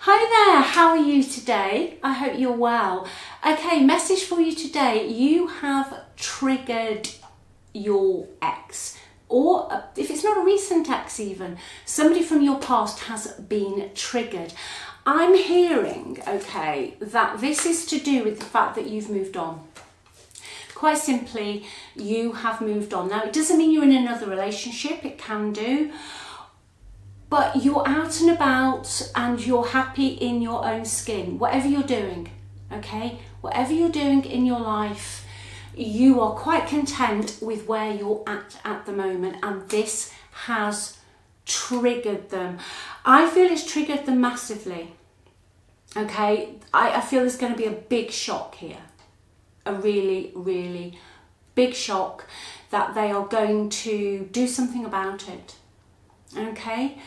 Hi there, how are you today? I hope you're well. Okay, message for you today. You have triggered your ex, or if it's not a recent ex even, somebody from your past has been triggered. I'm hearing, okay, that this is to do with the fact that you've moved on. Quite simply, you have moved on. Now, it doesn't mean you're in another relationship, it can do, but you're out and about and you're happy in your own skin, whatever you're doing, okay? Whatever you're doing in your life, you are quite content with where you're at the moment, and this has triggered them. I feel it's triggered them massively, okay? I feel there's going to be a big shock here, a really, really big shock that they are going to do something about it. Okay,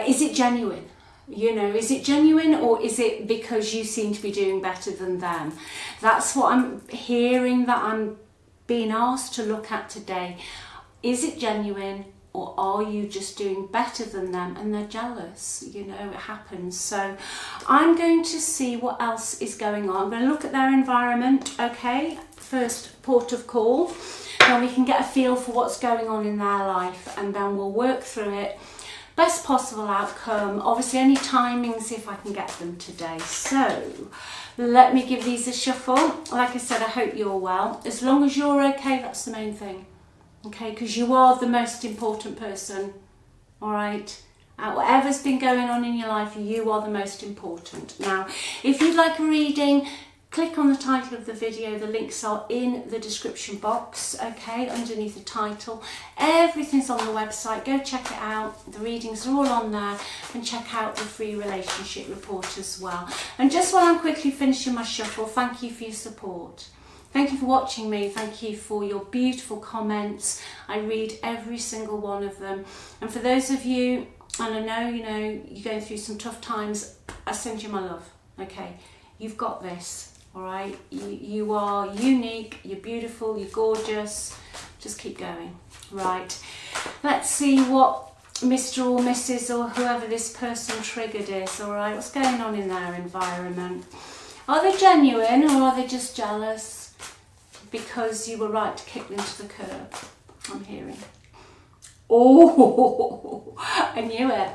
is it genuine? You know, is it genuine, or is it because you seem to be doing better than them? That's what I'm hearing, that I'm being asked to look at today. Is it genuine, or are you just doing better than them and they're jealous? You know, it happens. So I'm going to see what else is going on. I'm going to look at their environment, okay? First port of call. Then we can get a feel for what's going on in their life, and then we'll work through it. Best possible outcome. Obviously, any timings if I can get them today. So let me give these a shuffle. Like I said, I hope you're well. As long as you're okay, that's the main thing. Okay, because you are the most important person. All right. Whatever's been going on in your life, you are the most important. Now, if you'd like a reading, click on the title of the video. The links are in the description box, okay, underneath the title. Everything's on the website. Go check it out. The readings are all on there, and check out the free relationship report as well. And just while I'm quickly finishing my shuffle, thank you for your support. Thank you for watching me. Thank you for your beautiful comments. I read every single one of them. And for those of you, and I know, you know, you're going through some tough times, I send you my love, okay? You've got this. All right, you are unique, you're beautiful, you're gorgeous. Just keep going. Right, let's see what Mr. or Mrs. or whoever this person triggered is. All right, what's going on in their environment? Are they genuine, or are they just jealous because you were right to kick them to the curb? I'm hearing. Oh, I knew it.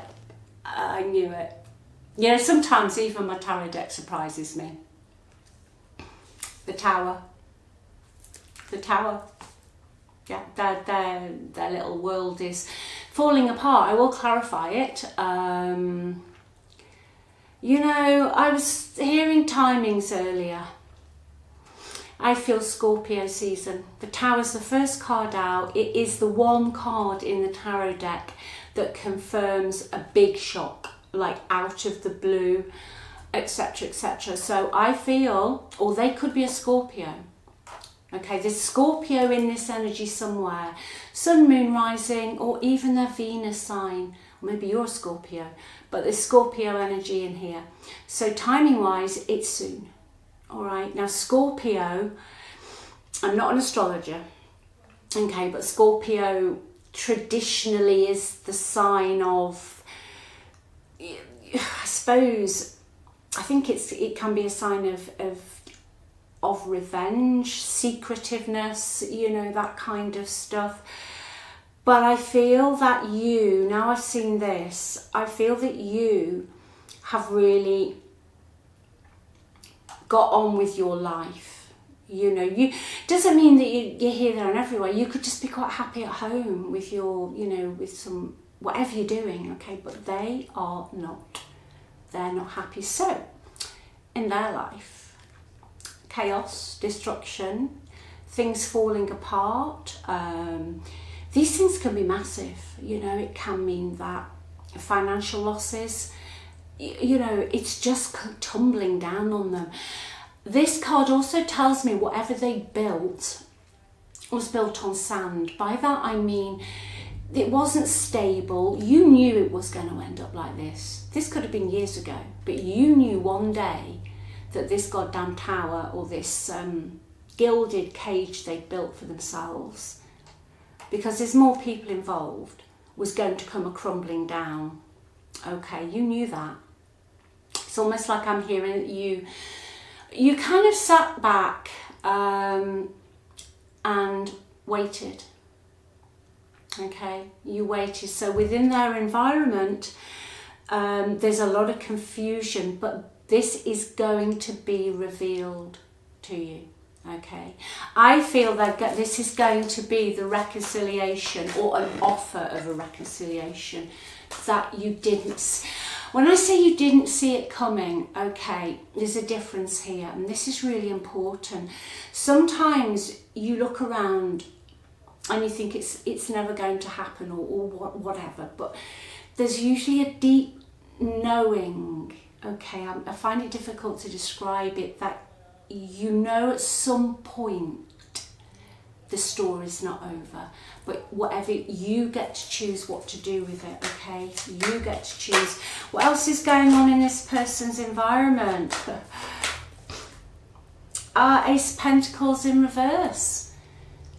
I knew it. You know, sometimes even my tarot deck surprises me. The Tower. The Tower. Yeah, their little world is falling apart. I will clarify it. You know, I was hearing timings earlier. I feel Scorpio season. The Tower's the first card out. It is the one card in the tarot deck that confirms a big shock, like out of the blue, etc, etc. So I feel, or they could be a Scorpio. Okay, there's Scorpio in this energy somewhere. Sun, moon, rising, or even their Venus sign. Or maybe you're a Scorpio, but there's Scorpio energy in here. So timing wise, it's soon. All right, now Scorpio, I'm not an astrologer, okay, but Scorpio traditionally is the sign of, I suppose, I think it can be a sign of revenge, secretiveness, you know, that kind of stuff. But I feel that you, now I've seen this, I feel that you have really got on with your life. You know, you doesn't mean that you're here, there and everywhere. You could just be quite happy at home with your, you know, with some, whatever you're doing, okay? But they are not. They're not happy. So, in their life, chaos, destruction, things falling apart. These things can be massive. You know, it can mean that financial losses, you know, it's just tumbling down on them. This card also tells me whatever they built was built on sand. By that I mean it wasn't stable. You knew it was going to end up like this. This could have been years ago, but you knew one day that this goddamn tower, or this gilded cage they built for themselves, because there's more people involved, was going to come a crumbling down. Okay, you knew that. It's almost like I'm hearing that you kind of sat back and waited. Okay, you waited. So within their environment, there's a lot of confusion, but this is going to be revealed to you. Okay, I feel that this is going to be the reconciliation, or an offer of a reconciliation that you didn't. When I say you didn't see it coming, okay, there's a difference here, and this is really important. Sometimes you look around and you think it's never going to happen, or whatever, but there's usually a deep knowing. Okay, I find it difficult to describe it, that you know at some point the story's not over, but whatever, you get to choose what to do with it. Okay, you get to choose. What else is going on in this person's environment? Ace of Pentacles in reverse.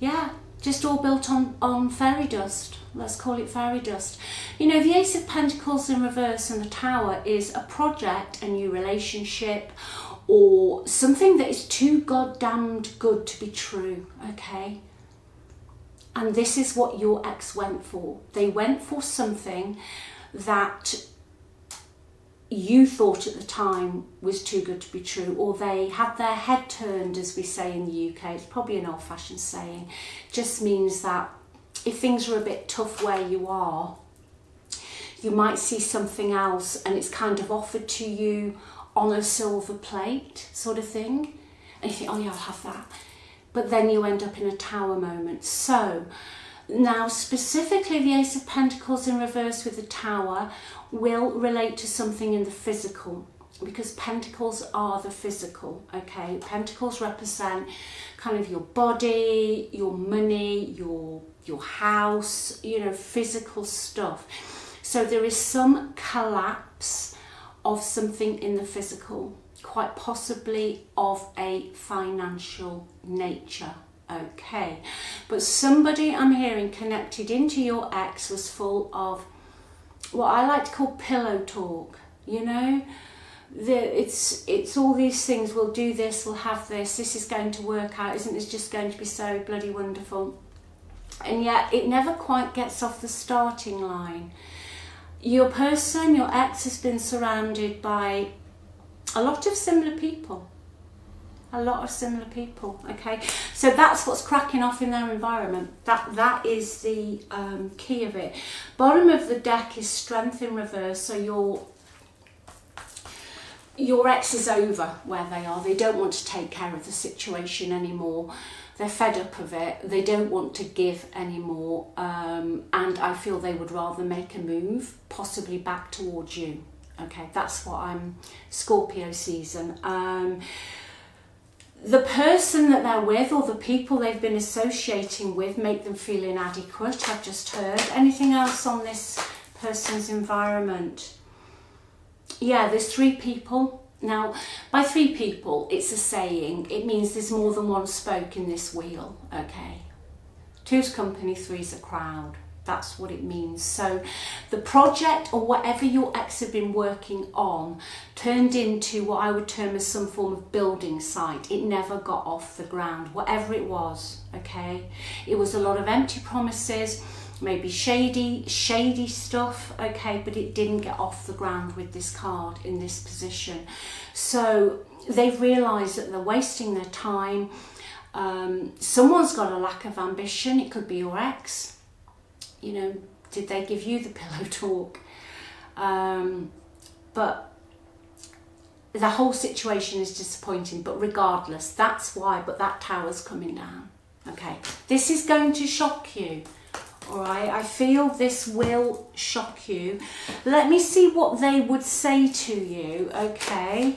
Yeah, just all built on fairy dust. Let's call it fairy dust. You know, the Ace of Pentacles in reverse and the Tower is a project, a new relationship, or something that is too goddamned good to be true, okay? And this is what your ex went for. They went for something that you thought at the time was too good to be true, or they had their head turned, as we say in the UK. It's probably an old-fashioned saying. Just means that if things are a bit tough where you are, you might see something else and it's kind of offered to you on a silver plate, sort of thing, and you think, oh yeah, I'll have that, but then you end up in a Tower moment. So now specifically the Ace of Pentacles in reverse with the Tower will relate to something in the physical, because Pentacles are the physical. Okay, Pentacles represent kind of your body, your money, your house, you know, physical stuff. So there is some collapse of something in the physical, quite possibly of a financial nature. Okay, but somebody I'm hearing connected into your ex was full of what I like to call pillow talk. You know, it's all these things. We'll do this, we'll have this is going to work out, isn't this just going to be so bloody wonderful? And yet it never quite gets off the starting line. Your person, your ex, has been surrounded by a lot of similar people. A lot of similar people, okay? So that's what's cracking off in their environment. That is the key of it. Bottom of the deck is Strength in reverse. So your ex is over where they are. They don't want to take care of the situation anymore. They're fed up of it. They don't want to give anymore. And I feel they would rather make a move, possibly back towards you. Okay, that's what I'm, Scorpio season. The person that they're with, or the people they've been associating with, make them feel inadequate. I've just heard. Anything else on this person's environment? Yeah, there's 3 people. Now, by 3 people, it's a saying. It means there's more than one spoke in this wheel, okay? 2's company, 3's a crowd. That's what it means. So the project, or whatever your ex have been working on, turned into what I would term as some form of building site. It never got off the ground, whatever it was, okay? It was a lot of empty promises, maybe shady stuff, okay, but it didn't get off the ground with this card in this position. So they've realised that they're wasting their time. Someone's got a lack of ambition. It could be your ex. You know, did they give you the pillow talk? But the whole situation is disappointing. But regardless, that's why. But that Tower's coming down. Okay, this is going to shock you. All right, I feel this will shock you. Let me see what they would say to you, okay?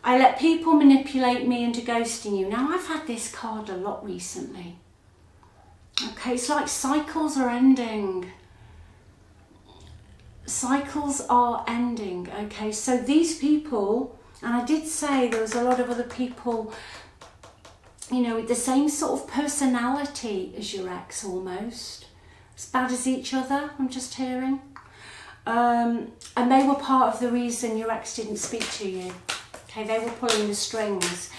I let people manipulate me into ghosting you. Now, I've had this card a lot recently. Okay, it's like cycles are ending. Cycles are ending, okay? So these people, and I did say there was a lot of other people, you know, with the same sort of personality as your ex almost. As bad as each other, I'm just hearing. And they were part of the reason your ex didn't speak to you. Okay, they were pulling the strings.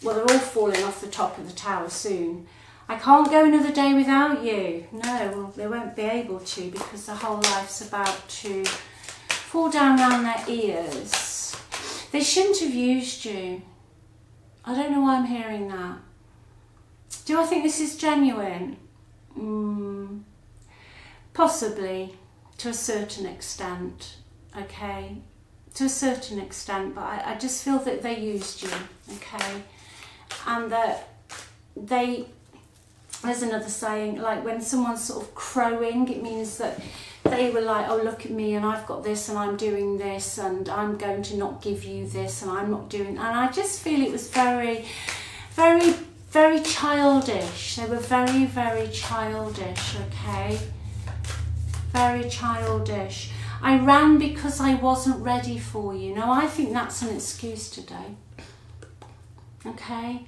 Well, they're all falling off the top of the tower soon. I can't go another day without you. No, well, they won't be able to, because the whole life's about to fall down around their ears. They shouldn't have used you. I don't know why I'm hearing that. Do I think this is genuine? Possibly, to a certain extent, okay? To a certain extent, but I just feel that they used you, okay? And that there's another saying, like when someone's sort of crowing, it means that they were like, oh, look at me and I've got this and I'm doing this and I'm going to not give you this and I'm not doing, and I just feel it was very, very, very childish. They were very, very childish, okay? Very childish. I ran because I wasn't ready for you. Now, I think that's an excuse today, okay?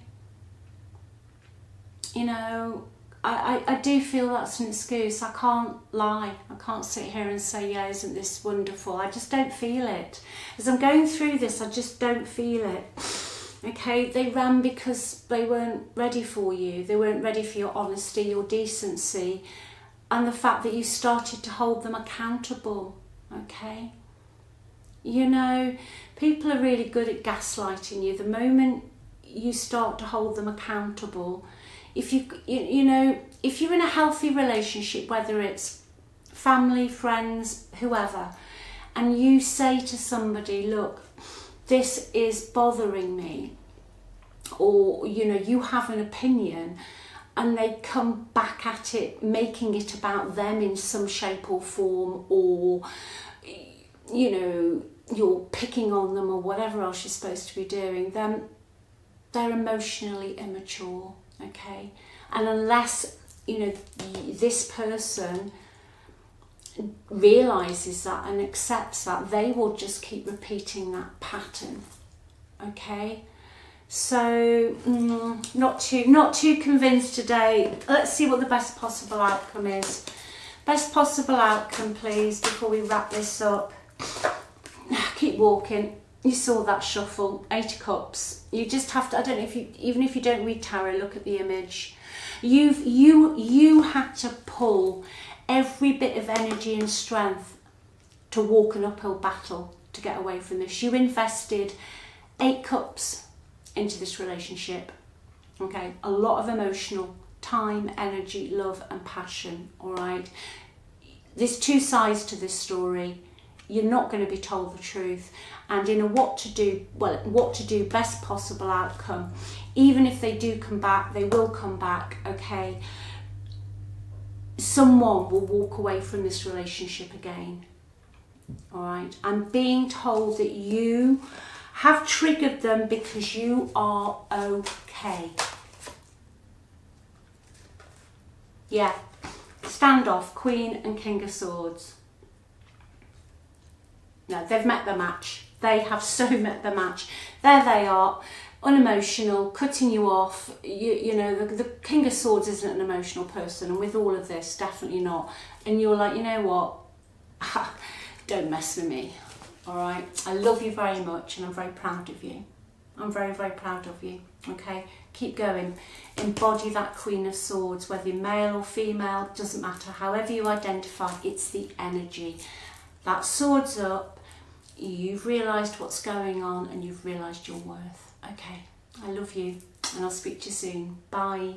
You know, I do feel that's an excuse. I can't lie. I can't sit here and say, yeah, isn't this wonderful? I just don't feel it. As I'm going through this, I just don't feel it. Okay, they ran because they weren't ready for you. They weren't ready for your honesty, your decency, and the fact that you started to hold them accountable, okay? You know, people are really good at gaslighting you. The moment you start to hold them accountable, if you know, if you're in a healthy relationship, whether it's family, friends, whoever, and you say to somebody, look, this is bothering me, or, you know, you have an opinion, and they come back at it, making it about them in some shape or form, or, you know, you're picking on them or whatever else you're supposed to be doing, then they're emotionally immature. Okay, and unless, you know, this person realizes that and accepts that, they will just keep repeating that pattern. Okay, so not too convinced today. Let's see what the best possible outcome is. Best possible outcome, please, before we wrap this up. Keep walking. You saw that shuffle, 8 of Cups. You just have to, I don't know if you, even if you don't read tarot, look at the image. You had to pull every bit of energy and strength to walk an uphill battle to get away from this. You invested 8 cups into this relationship. Okay, a lot of emotional time, energy, love and passion, all right? There's 2 sides to this story. You're not going to be told the truth, and in a what to do best possible outcome, even if they do come back, they will come back, okay? Someone will walk away from this relationship again, all right? I'm being told that you have triggered them because you are okay. Yeah, standoff, Queen and King of Swords. No, they've met the match. They have so met the match. There they are, unemotional, cutting you off. You know, the King of Swords isn't an emotional person, and with all of this, definitely not. And you're like, you know what? Don't mess with me. All right? I love you very much, and I'm very proud of you. I'm very, very proud of you. Okay? Keep going. Embody that Queen of Swords, whether you're male or female, doesn't matter. However you identify, it's the energy. That sword's up, you've realised what's going on and you've realised your worth. Okay, I love you and I'll speak to you soon. Bye.